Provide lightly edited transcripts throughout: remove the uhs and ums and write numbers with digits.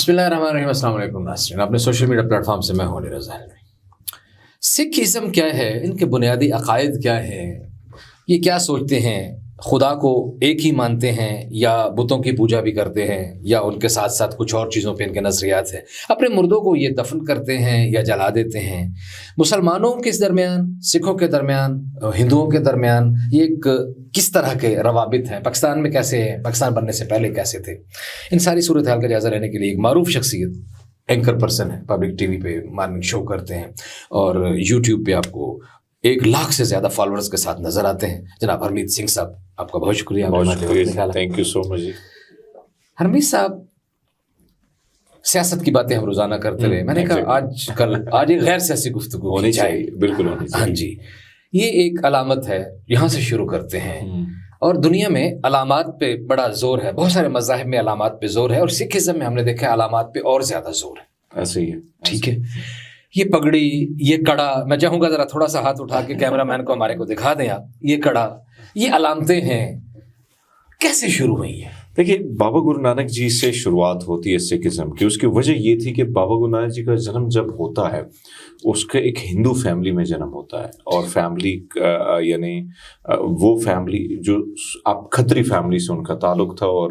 بسم اللہ الرحمن الرحیم. السلام علیکم ناظرین. اپنے سوشل میڈیا پلیٹ فارم سے میں ہوں علی رضا علوی. سکھ ازم کیا ہے؟ ان کے بنیادی عقائد کیا ہیں؟ یہ کیا سوچتے ہیں؟ خدا کو ایک ہی مانتے ہیں یا بتوں کی پوجا بھی کرتے ہیں یا ان کے ساتھ ساتھ کچھ اور چیزوں پہ ان کے نظریات ہیں؟ اپنے مردوں کو یہ دفن کرتے ہیں یا جلا دیتے ہیں؟ مسلمانوں کے درمیان، سکھوں کے درمیان، ہندوؤں کے درمیان یہ ایک کس طرح کے روابط ہیں؟ پاکستان میں کیسے ہیں؟ پاکستان بننے سے پہلے کیسے تھے؟ ان ساری صورتحال کا جائزہ لینے کے لیے ایک معروف شخصیت، اینکر پرسن ہے، پبلک ٹی وی پہ مارننگ شو کرتے ہیں اور یوٹیوب پہ آپ کو 1,00,000 سے زیادہ فالورز کے ساتھ نظر آتے ہیں. جناب ہرمیت سنگھ صاحب، آپ کا بہت شکریہ. تھینک یو سو مچ. ہرمیت صاحب، سیاست کی باتیں ہم روزانہ کرتے رہے. میں نے کہا آج ایک غیر سیاسی گفتگو ہونی چاہیے. بالکل ہونی چاہیے. ہاں جی، یہ ایک علامت ہے. یہاں سے شروع کرتے ہیں. اور دنیا میں علامات پہ بڑا زور ہے. بہت سارے مذاہب میں علامات پہ زور ہے اور سکھ ازم میں ہم نے دیکھا علامات پہ اور زیادہ زور ہے. ایسے ہی ہے. ٹھیک ہے، یہ پگڑی، یہ کڑا، میں چاہوں گا ذرا تھوڑا سا ہاتھ اٹھا کے کیمرہ مین کو ہمارے کو دکھا دیں آپ. یہ کڑا، یہ علامتیں ہیں، کیسے شروع ہوئی ہیں؟ دیکھیے، بابا گرو نانک جی سے شروعات ہوتی ہے سکھ ازم کی. اس کی وجہ یہ تھی کہ بابا گرو نانک جی کا جنم جب ہوتا ہے اس کا ایک ہندو فیملی میں جنم ہوتا ہے. اور فیملی یعنی وہ فیملی جو اب کھتری فیملی سے ان کا تعلق تھا. اور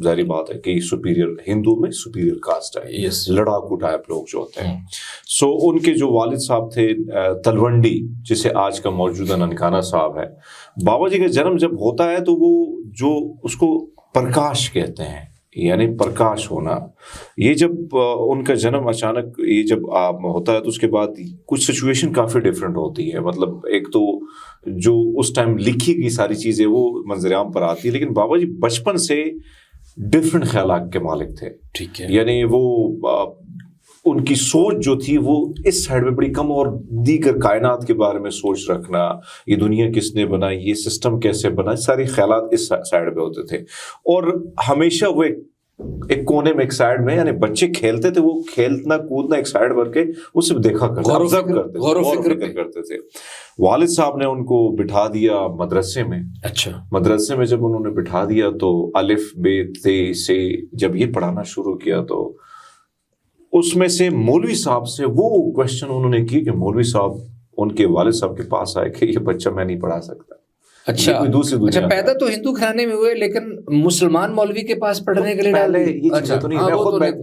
ظاہری بات ہے کہ سپیریئر ہندو میں سپیریئر کاسٹ ہے، لڑاکو ٹائپ لوگ جو ہوتے ہیں. سو ان کے جو والد صاحب تھے تلونڈی، جسے آج کا موجودہ ننکانہ صاحب ہے. بابا جی کا جنم جب ہوتا ہے تو وہ جو اس کو پرکاش کہتے ہیں، یعنی پرکاش ہونا. یہ جب ان کا جنم اچانک یہ جب ہوتا ہے تو اس کے بعد کچھ سچویشن کافی ڈفرینٹ ہوتی ہے. مطلب ایک تو جو اس ٹائم لکھی گئی ساری چیزیں وہ منظر عام پر آتی ہے، لیکن بابا جی بچپن سے ڈفرینٹ خیالات کے مالک تھے. ٹھیک ہے، یعنی وہ ان کی سوچ جو تھی وہ اس سائڈ میں بڑی کم، اور دیگر کائنات کے بارے میں سوچ رکھنا، یہ دنیا کس نے بنائی، یہ سسٹم کیسے بنا، سارے خیالات اس سائڈ پہ ہوتے تھے. اور ہمیشہ وہ ایک کونے میں، ایک سائڈ میں، یعنی بچے کھیلتے تھے، وہ کھیلنا کودنا ایک سائڈ کر کے اسے دیکھا کرتے، غور و فکر کرتے تھے. والد صاحب نے ان کو بٹھا دیا مدرسے میں. اچھا، مدرسے میں جب انہوں نے بٹھا دیا تو الف بے تے سے جب یہ پڑھانا شروع کیا تو اس میں سے مولوی صاحب سے وہ کوشچن انہوں نے کی کہ مولوی صاحب ان کے والد صاحب کے پاس آئے کہ یہ بچہ میں نہیں پڑھا سکتا. اچھا، پیدا تو ہندو گھرانے میں ہوئے لیکن مسلمان مولوی کے پاس پڑھنے کے لیے ڈالے. یہ چیزیں تو نہیں،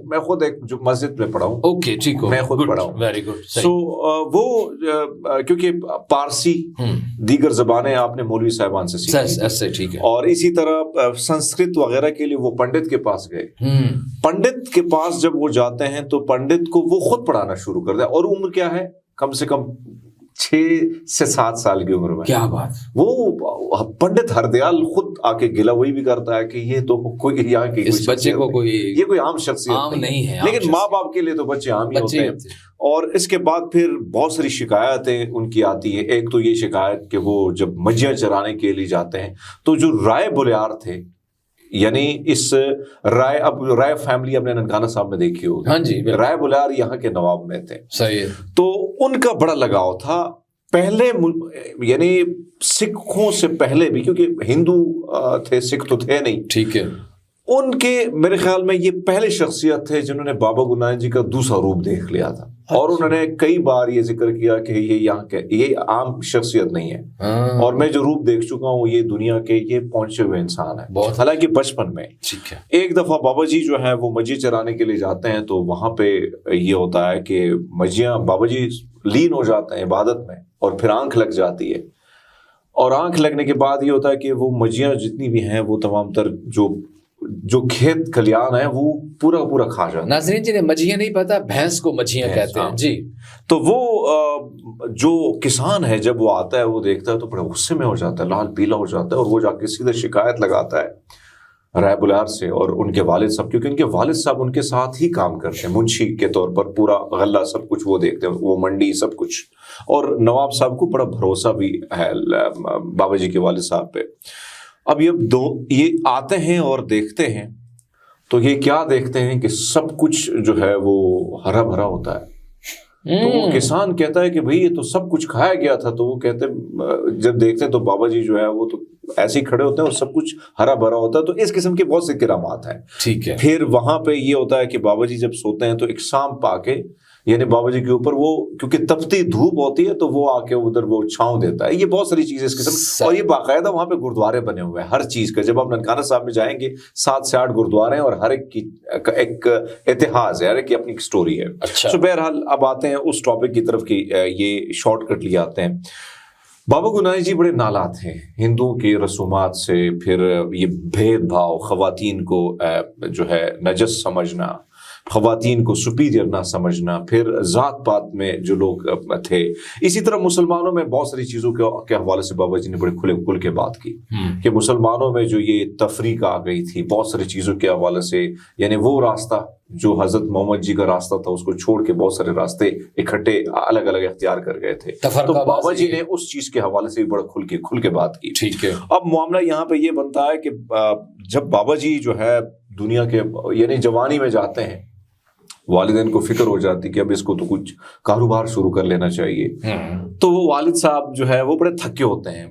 میں خود ایک جو مسجد میں پڑھا ہوں. اوکے، ٹھیک ہو، میں خود پڑھا ہوں. Very good. سو وہ کیونکہ پارسی دیگر زبانیں آپ نے مولوی صاحبان سے سیکھی، ٹھیک ہے. اور اسی طرح سنسکرت وغیرہ کے لیے وہ پنڈت کے پاس گئے. پنڈت کے پاس جب وہ جاتے ہیں تو پنڈت کو وہ خود پڑھانا شروع کر دیا. اور عمر کیا ہے؟ کم سے کم 6 سے 7 سال کی عمر میں. کیا بات! وہ پنڈت ہردیال خود آ کے گلا وہی بھی کرتا ہے کہ یہ تو کوئی یہاں کی اس بچے کو یہ کوئی عام شخصیت نہیں ہے، لیکن ماں باپ کے لیے تو بچے عام ہی ہوتے ہیں. اور اس کے بعد پھر بہت ساری شکایتیں ان کی آتی ہے. ایک تو یہ شکایت کہ وہ جب مجھیاں چرانے کے لیے جاتے ہیں تو جو رائے بلیار تھے، یعنی اس رائے فیملی اپنے ننکانہ صاحب میں دیکھی ہوگی. ہاں جی، رائے بلیار یہاں کے نواب میں تھے. صحیح ہے. تو ان کا بڑا لگاؤ تھا پہلے، یعنی سکھوں سے پہلے بھی، کیونکہ ہندو تھے، سکھ تو تھے نہیں. ٹھیک ہے. ان کے میرے خیال میں یہ پہلے شخصیت تھے جنہوں نے بابا گرو نانک جی کا دوسرا روپ دیکھ لیا تھا. اور انہوں نے کئی بار یہ ذکر کیا کہ یہ یہاں کے یہ عام شخصیت نہیں ہے، اور میں جو روپ دیکھ چکا ہوں یہ دنیا کے یہ پہنچے ہوئے انسان ہے. حالانکہ بچپن میں ایک دفعہ بابا جی جو ہے وہ مجھے چرانے کے لیے جاتے ہیں تو وہاں پہ یہ ہوتا ہے کہ مجھیاں بابا جی لین ہو جاتے ہیں عبادت میں، اور پھر آنکھ لگ جاتی ہے. اور آنکھ لگنے کے بعد یہ ہوتا ہے کہ وہ مجھیاں جتنی بھی ہیں وہ تمام تر جو کھیت کھلیان ہے وہ پورا کھا جاتا ہے. ناظرین جنہیں مجھیاں نہیں پتا، بھینس کو مجھیاں کہتے ہیں. جی. تو وہ جو کسان ہے جب وہ آتا ہے وہ دیکھتا ہے تو بڑے غصے میں ہو جاتا ہے، لال پیلا ہو جاتا ہے، اور وہ جا کے سیدھے شکایت لگاتا ہے رائے بلیار سے اور ان کے والد صاحب، کیونکہ ان کے والد صاحب ان کے ساتھ ہی کام کرتے ہیں منشی کے طور پر. پورا غلہ سب کچھ وہ دیکھتے ہیں، وہ منڈی سب کچھ. اور نواب صاحب کو بڑا بھروسہ بھی ہے بابا جی کے والد صاحب پہ. اب یہ آتے ہیں اور دیکھتے ہیں تو یہ کیا دیکھتے ہیں کہ سب کچھ جو ہے وہ ہرا بھرا ہوتا ہے. تو وہ کسان کہتا ہے کہ بھئی یہ تو سب کچھ کھایا گیا تھا. تو وہ کہتے جب دیکھتے ہیں تو بابا جی جو ہے وہ تو ایسے ہی کھڑے ہوتے ہیں اور سب کچھ ہرا بھرا ہوتا ہے. تو اس قسم کے بہت سے کرامات ہیں. ٹھیک ہے. پھر وہاں پہ یہ ہوتا ہے کہ بابا جی جب سوتے ہیں تو ایک سانپ آ کے یعنی بابا جی کے اوپر وہ کیونکہ تپتی دھوپ ہوتی ہے تو وہ آ کے ادھر وہ چھاؤں دیتا ہے. یہ بہت ساری چیزیں اس قسم. اور یہ باقاعدہ وہاں پہ گرودوارے بنے ہوئے ہیں ہر چیز کا. جب آپ ننکانہ صاحب میں جائیں گے 7 سے 8 گرودوارے ہیں اور ہر ایک کی ایک اتہاس ہے, ہر ایک کی اپنی سٹوری ہے. اچھا. تو بہرحال اب آتے ہیں اس ٹاپک کی طرف کہ یہ شارٹ کٹ لیے آتے ہیں. بابا گنائی جی بڑے نالات ہیں ہندوؤں کی رسومات سے. پھر یہ بھید بھاؤ, خواتین کو جو ہے نجس سمجھنا, خواتین کو سپیریئر نہ سمجھنا, پھر ذات پات میں جو لوگ تھے. اسی طرح مسلمانوں میں بہت ساری چیزوں کے حوالے سے بابا جی نے بڑے کھلے کھل کے بات کی کہ مسلمانوں میں جو یہ تفریق آ گئی تھی بہت ساری چیزوں کے حوالے سے. یعنی وہ راستہ جو حضرت محمد جی کا راستہ تھا اس کو چھوڑ کے بہت سارے راستے اکٹھے الگ الگ اختیار کر گئے تھے. تو بابا جی نے اس چیز کے حوالے سے بھی بڑا کھل کے بات کی. ٹھیک ہے. اب معاملہ یہاں پہ یہ بنتا ہے کہ جب بابا جی جو ہے دنیا کے یعنی جوانی میں جاتے ہیں, والدین کو فکر ہو جاتی کہ اب اس کو تو کچھ کاروبار شروع کر لینا چاہیے. تو وہ والد صاحب جو ہے وہ بڑے تھکے ہوتے ہیں.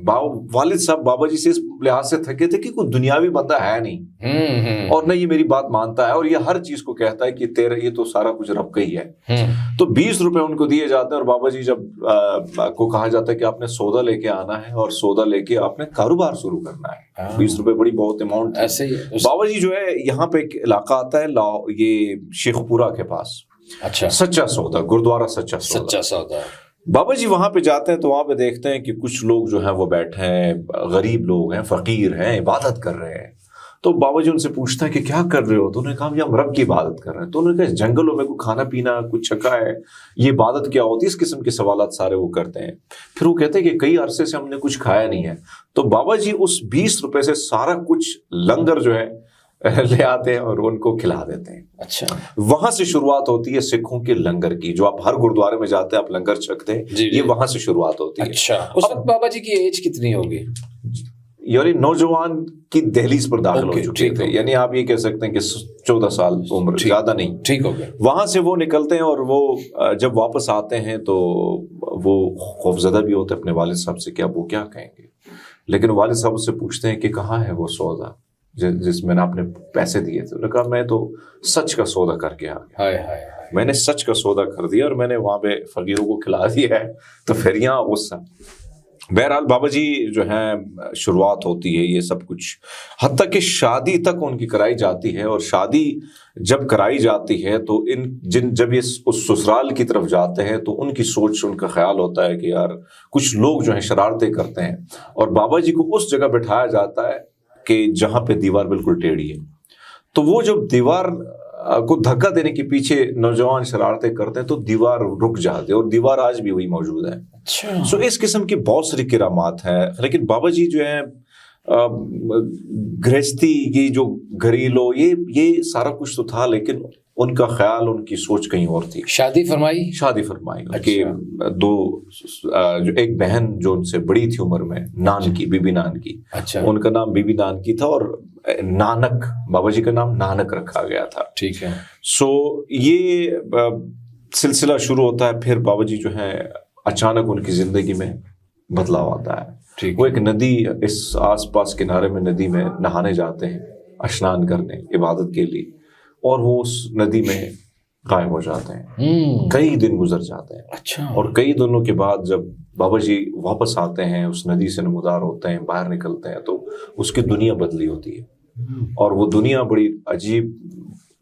والد صاحب بابا جی سے اس لحاظ سے تھکے تھے کہ کوئی دنیاوی بندہ ہے نہیں اور نہ یہ میری بات مانتا ہے اور یہ ہر چیز کو کہتا ہے کہ تیرا یہ تو سارا کچھ رب کا ہی ہے. تو 20 روپے ان کو دیے جاتے ہیں اور بابا جی جب کو کہا جاتا ہے کہ آپ نے سودا لے کے آنا ہے اور سودا لے کے آپ نے کاروبار شروع کرنا ہے. 20 روپے بڑی بہت اماؤنٹ ہے. بابا جی جو ہے یہاں پہ ایک علاقہ آتا ہے یہ شیخ پورہ کے پاس. اچھا. سچا سودا گرودوارا سچا سودا. بابا جی وہاں پہ جاتے ہیں تو وہاں پہ دیکھتے ہیں کہ کچھ لوگ جو ہیں وہ بیٹھے ہیں, غریب لوگ ہیں, فقیر ہیں, عبادت کر رہے ہیں. تو بابا جی ان سے پوچھتا ہے کہ کیا کر رہے ہو؟ تو انہوں نے کہا ہم رب کی عبادت کر رہے ہیں. تو انہوں نے کہا جنگلوں میں کوئی کھانا پینا کچھ چھکا ہے, یہ عبادت کیا ہوتی ہے؟ اس قسم کے سوالات سارے وہ کرتے ہیں. پھر وہ کہتے ہیں کہ کئی عرصے سے ہم نے کچھ کھایا نہیں ہے. تو بابا جی اس 20 روپے سے سارا کچھ لنگر جو ہے لے آتے ہیں اور ان کو کھلا دیتے ہیں. اچھا. وہاں سے شروعات ہوتی ہے سکھوں کے لنگر کی. جو آپ ہر گردوارے میں جاتے ہیں آپ لنگر چھکتے ہیں, یہ وہاں سے شروعات ہوتی ہے. اچھا. اس وقت بابا جی کی ایج کتنی ہوگی؟ یعنی نوجوان کی دہلیز پر داخل ہو چکے تھے. یعنی آپ یہ کہہ سکتے ہیں کہ 14 سال عمر, زیادہ نہیں. ٹھیک ہو گیا. وہاں سے وہ نکلتے ہیں اور وہ جب واپس آتے ہیں تو وہ خوفزدہ بھی ہوتے اپنے والد صاحب سے کہ اب وہ کیا کہیں گے. لیکن والد صاحب سے پوچھتے ہیں کہ کہاں ہے وہ سودا جس میں نے آپ نے پیسے دیے تھے؟ انہوں نے کہا میں تو سچ کا سودا کر کے آ گیا. میں نے سچ کا سودا کر دیا اور میں نے وہاں پہ فقیروں کو کھلا دیا ہے. تو پھر یہاں غصہ. بہرحال بابا جی جو ہیں شروعات ہوتی ہے یہ سب کچھ, حتیٰ کہ شادی تک ان کی کرائی جاتی ہے. اور شادی جب کرائی جاتی ہے تو جب یہ اس سسرال کی طرف جاتے ہیں تو ان کی سوچ, ان کا خیال ہوتا ہے کہ یار کچھ لوگ جو ہیں شرارتیں کرتے ہیں. اور بابا جی کو اس جگہ بٹھایا جاتا ہے کہ جہاں پہ دیوار بالکل ٹیڑھی ہے. تو وہ جب دیوار کو دھکا دینے کے پیچھے نوجوان شرارتیں کرتے ہیں تو دیوار رک جاتے ہیں, اور دیوار آج بھی وہی موجود ہے. سو اس قسم کی بہت ساری کرامات ہیں. لیکن بابا جی جو ہے گرہستی کی جو گھریلو یہ سارا کچھ تو تھا, لیکن ان کا خیال, ان کی سوچ کہیں اور تھی. شادی فرمائی کہ جو ایک بہن جو ان سے بڑی تھی عمر میں, نان کی, بی بی نان کی. ان کا نام بی بی نان کی تھا اور نانک, بابا جی کا نام نانک رکھا گیا تھا. ٹھیک ہے. سو یہ سلسلہ شروع ہوتا ہے. پھر بابا جی جو ہے اچانک ان کی زندگی میں بدلاؤ آتا ہے. وہ ایک ندی, اس آس پاس کنارے میں ندی میں نہانے جاتے ہیں, اشنان کرنے, عبادت کے لیے, اور وہ اس ندی میں غائب ہو جاتے ہیں. کئی دن گزر جاتے ہیں. اچھا. اور کئی دنوں کے بعد جب بابا جی واپس آتے ہیں, اس ندی سے نمودار ہوتے ہیں, باہر نکلتے ہیں, تو اس کی دنیا بدلی ہوتی ہے. اور وہ دنیا بڑی عجیب,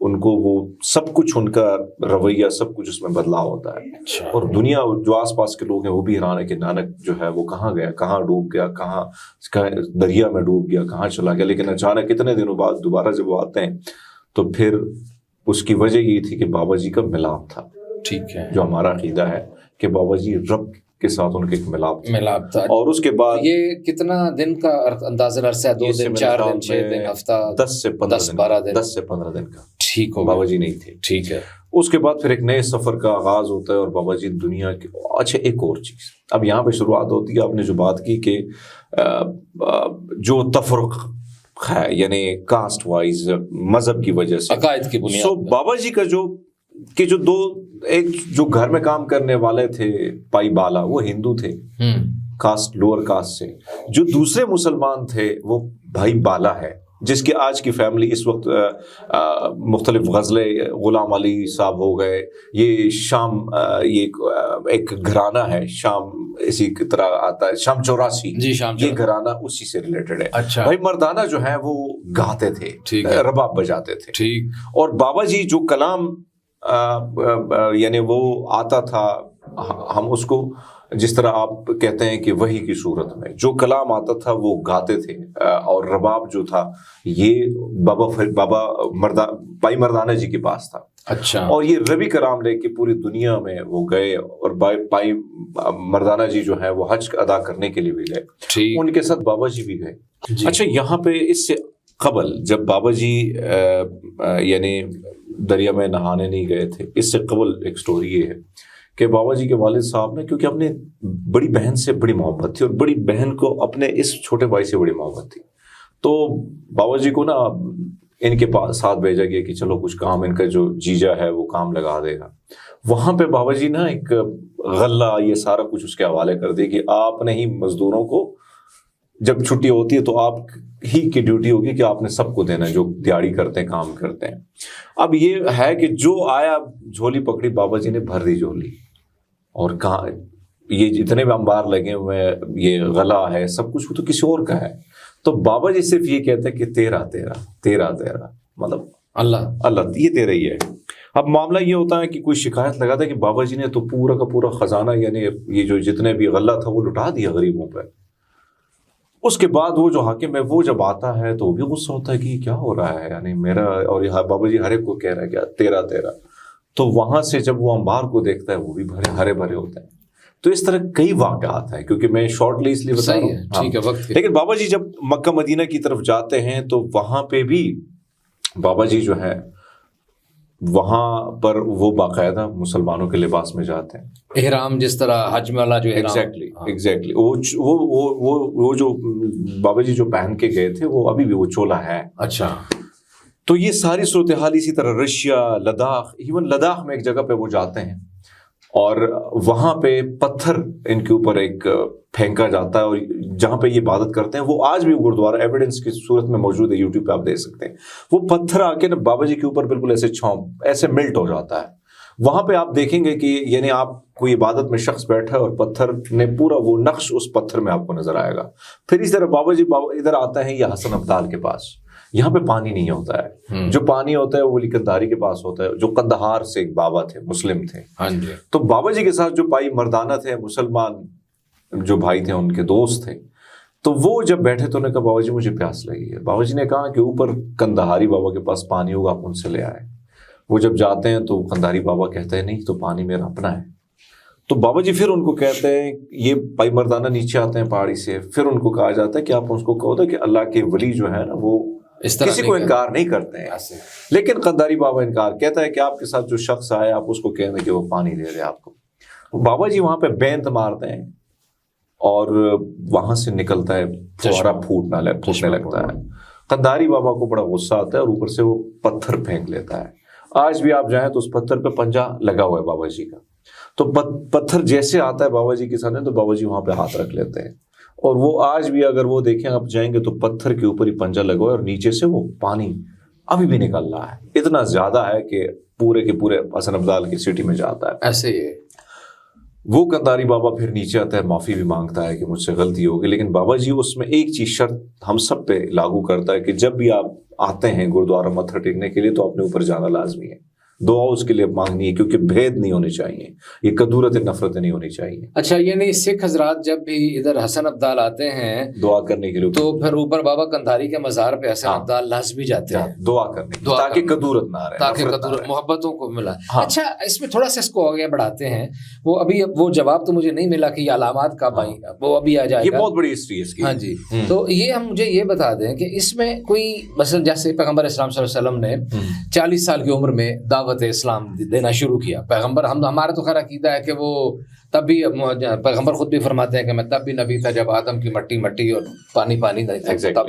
ان کو وہ سب کچھ, ان کا رویہ سب کچھ اس میں بدلاؤ ہوتا ہے. اور دنیا جو آس پاس کے لوگ ہیں وہ بھی حیران ہے کہ نانک جو ہے وہ کہاں گیا, کہاں ڈوب گیا, کہاں دریا میں ڈوب گیا, کہاں چلا گیا. لیکن اچانک اتنے دنوں بعد دوبارہ جب وہ آتے ہیں تو پھر اس کی وجہ یہ تھی کہ بابا جی کا ملاپ تھا. ٹھیک ہے. جو ہمارا عقیدہ ہے کہ بابا جی رب کے ساتھ ان کے ایک ملاپ تھا. اور اس کے بعد یہ کتنا دن کا اندازہ عرصہ ہے؟ 2 دن, 4 دن, 6 دن, ہفتہ, 10 سے 15 دن کا. ٹھیک ہو. بابا جی نہیں تھے. ٹھیک ہے. اس کے بعد پھر ایک نئے سفر کا آغاز ہوتا ہے اور بابا جی دنیا کی. اچھا, ایک اور چیز اب یہاں پہ شروعات ہوتی ہے. آپ نے جو بات کی کہ جو تفرق ہے, یعنی کاسٹ وائز, مذہب کی وجہ سے, عقائد کی بنیاد. بابا جی کا جو کہ جو ایک جو گھر میں کام کرنے والے تھے پائی بالا، وہ ہندو تھے کاسٹ، لوور کاسٹ سے. جو دوسرے مسلمان تھے وہ بھائی بالا ہے، جس کی آج کی فیملی اس وقت مختلف غزلے، غلام علی صاحب ہو گئے، یہ شام، یہ ایک گھرانہ ہے شام، اسی کی طرح آتا ہے شام 84. جی شام، یہ گھرانہ اسی سے ریلیٹڈ ہے. اچھا. بھائی مردانہ جو ہے وہ گاتے تھے، رباب بجاتے تھے. ٹھیک. اور بابا جی جو کلام یعنی وہ آتا تھا، ہم اس کو جس طرح آپ کہتے ہیں کہ وحی کی صورت میں جو کلام آتا تھا وہ گاتے تھے. اور رباب جو تھا یہ بھائی مردانہ جی کے پاس تھا. اچھا. اور یہ ربی کلام لے کے پوری دنیا میں وہ گئے، اور بھائی مردانہ جی جو ہے وہ حج ادا کرنے کے لیے بھی گئے، ان کے ساتھ بابا جی بھی گئے. اچھا، یہاں پہ اس سے قبل جب بابا جی یعنی دریا میں نہانے نہیں گئے تھے، اس سے قبل ایک سٹوری یہ ہے کہ بابا جی کے والد صاحب نے، کیونکہ اپنے بڑی بہن سے بڑی محبت تھی اور بڑی بہن کو اپنے اس چھوٹے بھائی سے بڑی محبت تھی، تو بابا جی کو نا ان کے پاس ساتھ بھیجا گیا کہ چلو کچھ کام، ان کا جو جیجا ہے وہ کام لگا دے گا. وہاں پہ بابا جی نا ایک غلہ یہ سارا کچھ اس کے حوالے کر دے کہ آپ نے ہی مزدوروں کو جب چھٹی ہوتی ہے تو آپ ہی کی ڈیوٹی ہوگی کہ آپ نے سب کو دینا جو دیہڑی کرتے ہیں، کام کرتے ہیں. اب یہ ہے کہ جو آیا جھولی پکڑی، بابا جی نے بھر دی جھولی، اور کہاں یہ جتنے بھی انبار لگے ہوئے ہیں، یہ غلہ ہے، سب کچھ وہ تو کسی اور کا ہے. تو بابا جی صرف یہ کہتے ہیں کہ تیرا تیرا تیرا تیرا، مطلب اللہ یہ تیرا ہی ہے. اب معاملہ یہ ہوتا ہے کہ کوئی شکایت لگاتا ہے کہ بابا جی نے تو پورا کا پورا خزانہ، یعنی یہ جو جتنے بھی غلہ تھا وہ لٹا دیا غریبوں پہ. اس کے بعد وہ جو حاکم ہے وہ جب آتا ہے تو وہ بھی غصہ ہوتا ہے کہ کیا ہو رہا ہے، یعنی میرا، اور بابا جی ہر ایک کو کہہ رہا ہے کہ تیرا تیرا. تو وہاں سے جب وہ انبار کو دیکھتا ہے وہ بھی ہرے بھرے ہوتے ہیں. تو اس طرح کئی واقعات ہیں، کیونکہ میں شارٹلی اس لیے بتا رہا ہوں. لیکن بابا جی جب مکہ مدینہ کی طرف جاتے ہیں تو وہاں پہ بھی بابا جی جو ہے وہاں پر وہ باقاعدہ مسلمانوں کے لباس میں جاتے ہیں، احرام جس طرح حج والا جو ایگزیکٹلی وہ جو بابا جی جو پہن کے گئے تھے وہ ابھی بھی وہ چولا ہے. اچھا. تو یہ ساری صورتحال اسی طرح رشیا، لداخ، ایون لداخ میں ایک جگہ پہ وہ جاتے ہیں اور وہاں پہ پتھر ان کے اوپر ایک پھینکا جاتا ہے، اور جہاں پہ یہ عبادت کرتے ہیں وہ آج بھی گردوارہ ایویڈنس کی صورت میں موجود ہے، یوٹیوب پہ آپ دیکھ سکتے ہیں. وہ پتھر آ کے نا بابا جی کے اوپر بالکل ایسے ملٹ ہو جاتا ہے. وہاں پہ آپ دیکھیں گے کہ یعنی آپ کوئی عبادت میں شخص بیٹھا ہے اور پتھر نے پورا وہ نقش اس پتھر میں آپ کو نظر آئے گا. پھر اس طرح بابا جی ادھر آتے ہیں یہ حسن ابدال کے پاس، یہاں پہ پانی نہیں ہوتا ہے، جو پانی ہوتا ہے وہ ولی قنداری کے پاس ہوتا ہے، جو قندہار سے ایک بابا تھے، مسلم تھے. تو بابا جی کے ساتھ جو بھائی مردانہ تھے، مسلمان جو بھائی تھے، ان کے دوست تھے، تو وہ جب بیٹھے تو انہوں نے کہا بابا جی مجھے پیاس لگی ہے. بابا جی نے کہا کہ اوپر قندہاری بابا کے پاس پانی ہوگا، آپ ان سے لے آئے. وہ جب جاتے ہیں تو قندہاری بابا کہتے ہیں نہیں تو پانی میرا اپنا ہے. تو بابا جی پھر ان کو کہتے ہیں، یہ بھائی مردانہ نیچے آتے ہیں پہاڑی سے، پھر ان کو کہا جاتا ہے کہ آپ اس کو کہو کہ اللہ کے ولی جو ہے نا وہ کسی کو انکار نہیں کرتے ہیں. لیکن قندہاری بابا انکار کہتا ہے کہ آپ کے ساتھ جو شخص آئے آپ اس کو کہنا کہ وہ پانی دے دے آپ کو. بابا جی وہاں پہ بینت مارتے ہیں اور وہاں سے نکلتا ہے فوارہ پھوٹنے لگتا ہے. قندہاری بابا کو بڑا غصہ آتا ہے اور اوپر سے وہ پتھر پھینک لیتا ہے. آج بھی آپ جائیں تو اس پتھر پہ پنجہ لگا ہوا ہے بابا جی کا. تو پتھر جیسے آتا ہے بابا جی کے سامنے تو بابا جی وہاں پہ ہاتھ رکھ لیتے ہیں، اور وہ آج بھی اگر وہ دیکھیں آپ جائیں گے تو پتھر کے اوپر ہی پنجہ لگا ہوا ہے اور نیچے سے وہ پانی ابھی بھی نکل رہا ہے. اتنا زیادہ ہے کہ پورے کے پورے حسن ابدال کی سٹی میں جاتا ہے. ایسے ہی وہ قندہاری بابا پھر نیچے آتا ہے، معافی بھی مانگتا ہے کہ مجھ سے غلطی ہوگی. لیکن بابا جی اس میں ایک چیز شرط ہم سب پہ لاگو کرتا ہے کہ جب بھی آپ آتے ہیں گردوارہ متھا ٹیکنے کے لیے تو اپنے اوپر جانا لازمی ہے، دعا اس کے لیے مانگنی ہے، کیونکہ بھید نہیں ہونے چاہیے، یہ کدورت نفرتیں نہیں ہونی چاہیے. اچھا، یعنی سکھ حضرات جب بھی ادھر حسن ابدال آتے ہیں دعا کرنے کے لیے تو پھر اوپر بابا قندہاری کے مزار پہ حسن ابدال لازمی جاتے ہیں دعا کرنے تاکہ کدورت نہ رہے، تاکہ کدورت محبتوں کو ملا. اچھا، اس میں تھوڑا سا اس کو آگے بڑھاتے ہیں. وہ ابھی وہ جواب تو مجھے نہیں ملا کہ یہ علامات کب آئیں، وہ ابھی آ جائے گا. یہ بہت بڑی ہسٹری ہے اس کی. ہاں جی. تو یہ ہم مجھے یہ بتا دیں کہ اس میں کوئی مثلا جیسے پیغمبر اسلام صلی اللہ علیہ وسلم نے 40 سال کی عمر میں دعوت اسلام دینا شروع کیا. پیغمبر ہمارا تو خیر عقیدہ ہے کہ وہ تب بھی پیغمبر خود بھی فرماتے ہیں کہ میں تب بھی نبی تھا جب آدم کی مٹی اور پانی نہیں تھا.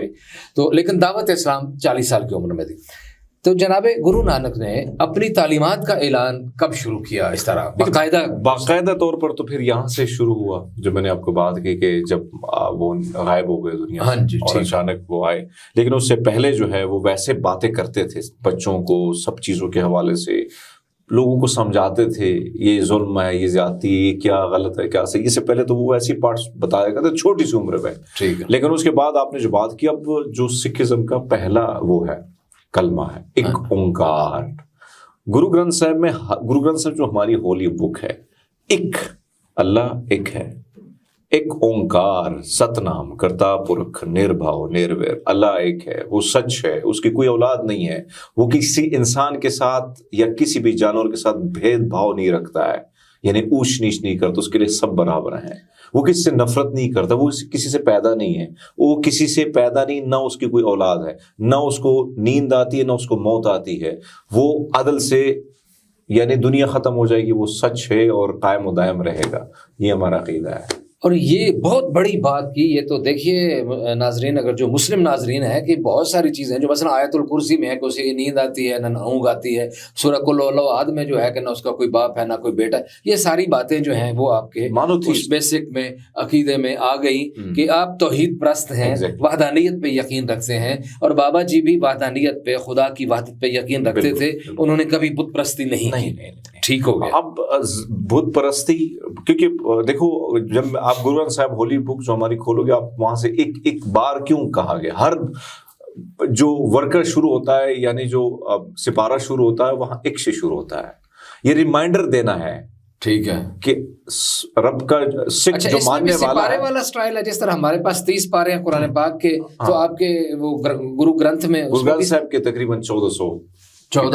تو لیکن دعوت اسلام 40 سال کی عمر میں دی. تو جناب گرو نانک نے اپنی تعلیمات کا اعلان کب شروع کیا اس طرح باقاعدہ طور پر؟ تو پھر یہاں سے شروع ہوا جو میں نے آپ کو بات کی کہ جب وہ غائب ہو گئے دنیا سے اور اچانک وہ آئے، لیکن اس سے پہلے جو ہے وہ ویسے باتیں کرتے تھے بچوں کو سب چیزوں کے حوالے سے، لوگوں کو سمجھاتے تھے یہ ظلم ہے، یہ زیادتی ہے، یہ کیا غلط ہے، کیا صحیح۔ اس سے پہلے تو وہ ایسی پارٹس بتایا کرتے چھوٹی سی عمر میں، ٹھیک ہے، لیکن اس کے بعد آپ نے جو بات کی، اب جو سکھزم کا پہلا وہ ہے کلمہ ہے ایک اونکار۔ گرو گرنتھ صاحب جو ہماری ہولی بک ہے، ایک اللہ ایک ہے، ایک اونکار ست نام کرتا پرکھ نربھاؤ نرویر، اللہ ایک ہے، وہ سچ ہے، اس کی کوئی اولاد نہیں ہے، وہ کسی انسان کے ساتھ یا کسی بھی جانور کے ساتھ بھید بھاؤ نہیں رکھتا ہے، یعنی اونچ نیچ نہیں کرتا، اس کے لیے سب برابر ہیں، وہ کسی سے نفرت نہیں کرتا، وہ کسی سے پیدا نہیں ہے، وہ کسی سے پیدا نہیں، نہ اس کی کوئی اولاد ہے، نہ اس کو نیند آتی ہے، نہ اس کو موت آتی ہے، وہ عدل سے یعنی دنیا ختم ہو جائے گی، وہ سچ ہے اور قائم و دائم رہے گا، یہ ہمارا عقیدہ ہے۔ اور یہ بہت بڑی بات کی، یہ تو دیکھیے ناظرین، اگر جو مسلم ناظرین ہیں کہ بہت ساری چیزیں جو مثلا آیت الکرسی میں ہے کہ اسے نیند آتی ہے، نہ اونگ آتی ہے، سورہ قل ہو اللہ احد میں جو ہے کہ نہ اس کا کوئی باپ ہے نہ کوئی بیٹا، یہ ساری باتیں جو ہیں وہ آپ کے اس بیسک میں عقیدے میں آ گئی کہ آپ توحید پرست ہیں، وحدانیت پہ یقین رکھتے ہیں، اور بابا جی بھی وحدانیت پہ، خدا کی وحدت پہ یقین رکھتے تھے، انہوں نے کبھی بت پرستی نہیں۔ ٹھیک ہو گیا۔ اب بت پرستی، کیونکہ دیکھو جب آپ گرو گرنتھ صاحب ہولی بک جو ہماری کھولو گے، آپ وہاں سے ایک بار کیوں کہا گیا، ہر جو ورکر شروع ہوتا ہے یعنی جو سپارہ شروع ہوتا ہے وہاں ایک سے شروع ہوتا ہے، یہ ریمائنڈر دینا ہے، ٹھیک ہے، کہ رب کا سکھ جو ماننے والا ہے، سپارے والا سٹائل ہے، جس طرح ہمارے پاس 30 پارے ہیں قرآن پاک کے، تو آپ کے وہ گرو گرنتھ میں گرو گرنتھ صاحب کے تقریباً 1400 انگ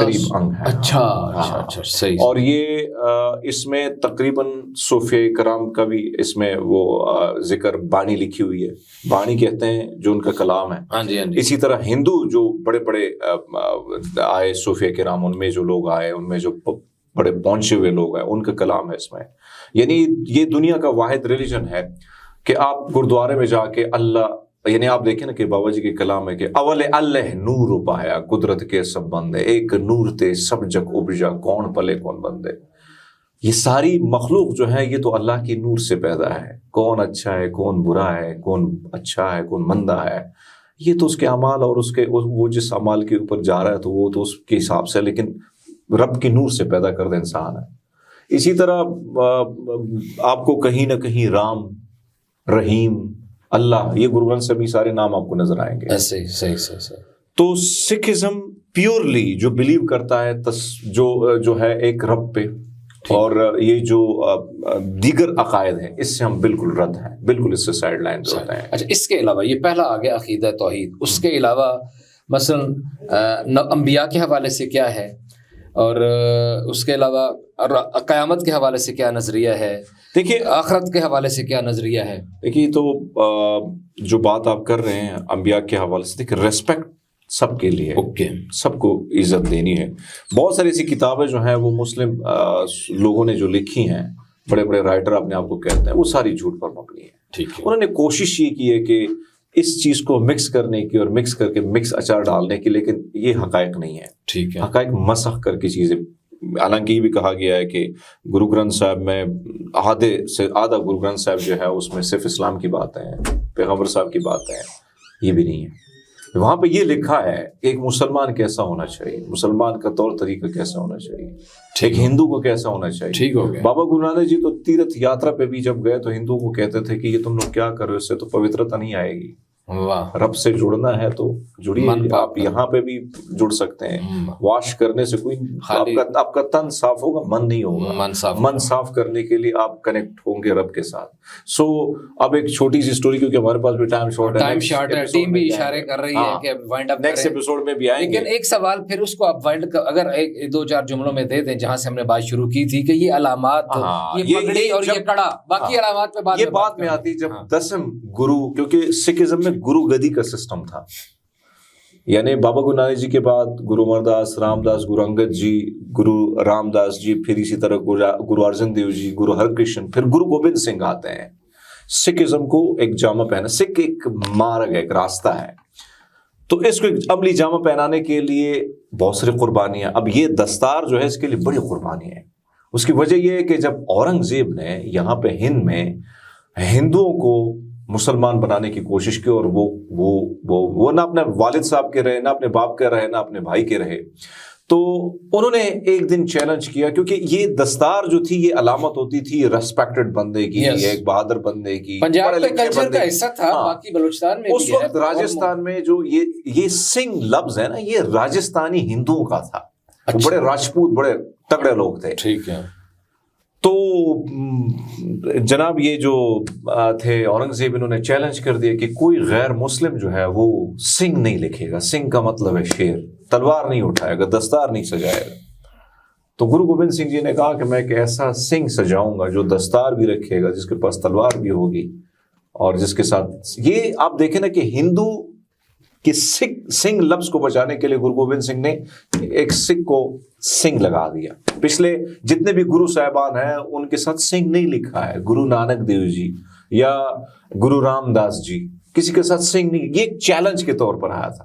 ہیں۔ اچھا صحیح۔ اور یہ اس میں تقریباً صوفیہ کرام کا بھی اس میں وہ ذکر بانی لکھی ہوئی ہے، بانی کہتے ہیں جو ان کا کلام ہے۔ اسی طرح ہندو جو بڑے بڑے آئے صوفیہ کرام، ان میں جو لوگ آئے، ان میں جو بڑے پہنچے ہوئے لوگ ہیں، ان کا کلام ہے اس میں۔ یعنی یہ دنیا کا واحد ریلیجن ہے کہ آپ گردوارے میں جا کے اللہ، یعنی آپ دیکھیں نا کہ بابا جی کے کلام ہے کہ اول اللہ نور پایا قدرت کے سب بندے، ایک نور تے سب جگ اپجا کون پلے کون بندے۔ یہ ساری مخلوق جو ہے یہ تو اللہ کی نور سے پیدا ہے، کون اچھا ہے کون برا ہے، کون اچھا ہے کون مندہ ہے، یہ تو اس کے اعمال اور اس کے وہ جس اعمال کے اوپر جا رہا ہے تو وہ تو اس کے حساب سے، لیکن رب کی نور سے پیدا کردہ انسان ہے۔ اسی طرح آپ کو کہیں نہ کہیں رام، رحیم، اللہ، یہ گرو گرنتھ سے بھی سارے نام آپ کو نظر آئیں گے۔ صحیح۔ تو سکھزم پیورلی جو بلیو کرتا ہے جو ہے ایک رب پہ، اور یہ جو دیگر عقائد ہیں اس سے ہم بالکل رد ہیں، بالکل اس سے سائڈ لائن پہ ہوتے ہیں۔ اچھا، اس کے علاوہ یہ پہلا آ گیا عقیدہ توحید، اس کے علاوہ مثلا انبیاء کے حوالے سے کیا ہے، اور اس کے علاوہ قیامت کے حوالے سے کیا نظریہ ہے، دیکھیے آخرت کے حوالے سے کیا نظریہ ہے؟ دیکھیے تو جو بات آپ کر رہے ہیں انبیاء کے حوالے سے، دیکھیے ریسپیکٹ سب کے لیے، سب کو عزت دینی ہے۔ بہت ساری ایسی کتابیں جو ہیں وہ مسلم لوگوں نے جو لکھی ہیں، بڑے بڑے رائٹر اپنے آپ کو کہتے ہیں، وہ ساری جھوٹ پر مبنی ہے۔ ٹھیک ہے، انہوں نے کوشش یہ کی ہے کہ اس چیز کو مکس کرنے کی اور مکس کر کے مکس اچار ڈالنے کی، لیکن یہ حقائق نہیں ہے۔ ٹھیک ہے، حقائق مسخ کر کے چیزیں، حالانکہ یہ بھی کہا گیا ہے کہ گرو گرنتھ صاحب میں آدھے سے آدھا گرو گرنتھ صاحب جو ہے اس میں صرف اسلام کی باتیں ہیں، پیغمبر صاحب کی باتیں ہیں، یہ بھی نہیں ہے۔ وہاں پہ یہ لکھا ہے کہ ایک مسلمان کیسا ہونا چاہیے، مسلمان کا طور طریقہ کیسا ہونا چاہیے، ایک ہندو کو کیسا ہونا چاہیے۔ ٹھیک ہو گیا۔ بابا گرو نانک جی تو تیرتھ یاترا پہ بھی جب گئے تو ہندوؤں کو کہتے تھے کہ یہ تم لوگ کیا کر رہے ہو، اس سے تو پوترتا نہیں آئے گی، رب سے جڑنا ہے تو جڑیے، آپ یہاں پہ بھی جڑ سکتے ہیں، واش کرنے سے کوئی آپ کا تن صاف ہوگا، من نہیں ہوگا، من صاف کرنے کے لیے آپ کنیکٹ ہوں گے رب کے ساتھ۔ سو اب ایک چھوٹی سی سٹوری، کیونکہ ہمارے پاس بھی ٹائم شارٹ ہے، ٹیم بھی اشارے کر رہی ہے کہ وائنڈ اپ نیکسٹ ایپیسوڈ میں بھی آئیں گے، لیکن ایک سوال پھر اس کو آپ وائنڈ اگر ایک دو چار جملوں میں دے دیں جہاں سے ہم نے بات شروع کی تھی کہ یہ علامات، یہ پگڑی اور یہ کڑا، باقی علامات پہ یہ بات میں آتی جب 10 گرو، کیونکہ سکھزم میں گرو گدی کا سسٹم تھا، یعنی بابا گرو نانک جی کے بعد گرو امر داس، رام داس، گرو انگد جی، گرو رام داس جی، پھر اسی طرح گرو ارجن دیو جی، گرو ہر کرشن، پھر گرو گوبند سنگھ آتے ہیں۔ سکھزم کو ایک جامع پہنا، سکھ ایک مارگ ہے، ایک راستہ ہے۔ تو اس کو ایک عملی جامہ پہنانے کے لیے بہت ساری قربانیاں. اب یہ دستار جو ہے اس کے لیے بڑی قربانی ہے. اس کی وجہ یہ ہے کہ جب اورنگزیب نے یہاں پہ ہند میں ہندوؤں کو مسلمان بنانے کی کوشش کی اور وہ نہ اپنے والد صاحب کے رہے، نہ اپنے باپ کے رہے، نہ اپنے بھائی کے رہے، تو انہوں نے ایک دن چیلنج کیا، کیونکہ یہ دستار جو تھی یہ علامت ہوتی تھی ریسپیکٹڈ بندے کی، ایک بہادر بندے کی، پنجاب کے کلچر کا حصہ تھا. باقی بلوچستان میں اس وقت راجستھان میں جو یہ سنگھ لفظ ہے نا، یہ راجستھانی ہندوؤں کا تھا. وہ بڑے راجپوت، بڑے تگڑے لوگ تھے. ٹھیک ہے. تو جناب یہ جو تھے اورنگزیب، انہوں نے چیلنج کر دیا کہ کوئی غیر مسلم جو ہے وہ سنگھ نہیں لکھے گا. سنگھ کا مطلب ہے شیر. تلوار نہیں اٹھائے گا، دستار نہیں سجائے گا. تو گرو گوبند سنگھ جی نے کہا کہ میں ایک ایسا سنگھ سجاؤں گا جو دستار بھی رکھے گا، جس کے پاس تلوار بھی ہوگی، اور جس کے ساتھ یہ آپ دیکھیں نا کہ ہندو کہ سنگھ لفظ کو بچانے کے لیے گرو گوبند سنگھ نے ایک سکھ کو سنگھ لگا دیا. پچھلے جتنے بھی گرو صاحبان ہیں ان کے ساتھ سنگھ نہیں لکھا ہے. گرو نانک دیو جی یا گرو رام داس جی، کسی کے ساتھ سنگھ نہیں. یہ ایک چیلنج کے طور پر آیا تھا.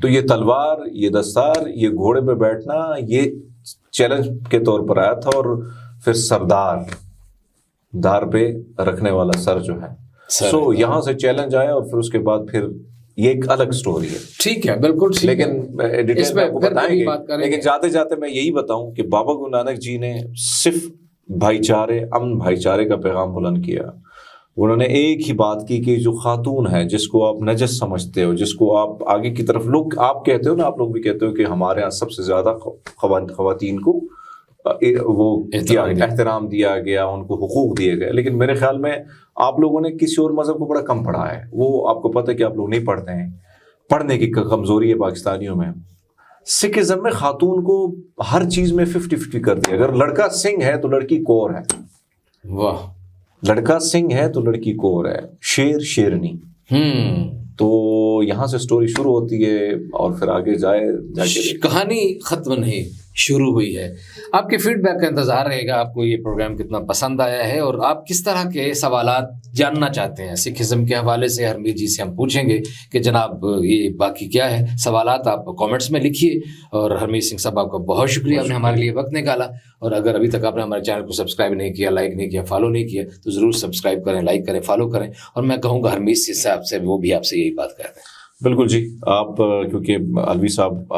تو یہ تلوار، یہ دستار، یہ گھوڑے پہ بیٹھنا، یہ چیلنج کے طور پر آیا تھا. اور پھر سردار، دھار پہ رکھنے والا سر جو ہے، سو یہاں سے چیلنج آیا. اور پھر اس کے بعد پھر یہ ایک الگ سٹوری ہے. ٹھیک ہے، بالکل ٹھیک ہے، لیکن ڈیٹیل میں آپ کو بتائیں گے. لیکن جاتے جاتے میں یہی بتاؤں کہ بابا گرو نانک جی نے صرف بھائی چارے، امن بھائی چارے کا پیغام بلند کیا. انہوں نے ایک ہی بات کی کہ جو خاتون ہے، جس کو آپ نجس سمجھتے ہو، جس کو آپ آگے کی طرف لوگ آپ کہتے ہو نا، آپ لوگ بھی کہتے ہو کہ ہمارے یہاں سب سے زیادہ خواتین کو وہ احترام دیا گیا، ان کو حقوق دیے گئے. لیکن میرے خیال میں آپ لوگوں نے کسی اور مذہب کو بڑا کم پڑھا ہے. وہ آپ کو پتہ ہے کہ آپ لوگ نہیں پڑھتے ہیں، پڑھنے کی کمزوری ہے پاکستانیوں میں. سکھ ازم میں خاتون کو ہر چیز میں 50-50 کر دیا. اگر لڑکا سنگھ ہے تو لڑکی کور ہے. واہ. لڑکا سنگھ ہے تو لڑکی کور ہے. شیر شیرنی. تو یہاں سے سٹوری شروع ہوتی ہے اور پھر آگے جا کے کہانی ختم نہیں، شروع ہوئی ہے. آپ کے فیڈ بیک کا انتظار رہے گا. آپ کو یہ پروگرام کتنا پسند آیا ہے اور آپ کس طرح کے سوالات جاننا چاہتے ہیں سکھ ازم کے حوالے سے. ہرمیر جی سے ہم پوچھیں گے کہ جناب یہ باقی کیا ہے. سوالات آپ کامنٹس میں لکھیے. اور ہرمیر سنگھ صاحب آپ کا بہت شکریہ، آپ نے ہمارے لیے وقت نکالا. اور اگر ابھی تک آپ نے ہمارے چینل کو سبسکرائب نہیں کیا، لائک نہیں کیا، فالو نہیں کیا، تو ضرور سبسکرائب کریں، لائک کریں، فالو کریں. اور میں کہوں گا ہرمیر سنگھ صاحب سے، وہ بھی آپ سے یہی بات کرتے ہیں. بالکل جی. آپ کیونکہ الوی صاحب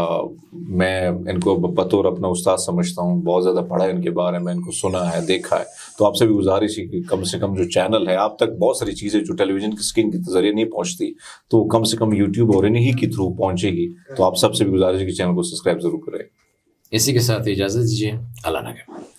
میں ان کو بطور اپنا استاد سمجھتا ہوں، بہت زیادہ پڑھا ہے ان کے بارے میں، ان کو سنا ہے، دیکھا ہے. تو آپ سے بھی گزارش ہے کہ کم سے کم جو چینل ہے، آپ تک بہت ساری چیزیں جو ٹیلی ویژن کی اسکرین کے ذریعے نہیں پہنچتی، تو کم سے کم یوٹیوب اور انہی کے تھرو پہنچے گی. تو آپ سب سے بھی گزارش ہے کہ چینل کو سبسکرائب ضرور کریں. اسی کے ساتھ اجازت دیجیے. اللہ نگہبان.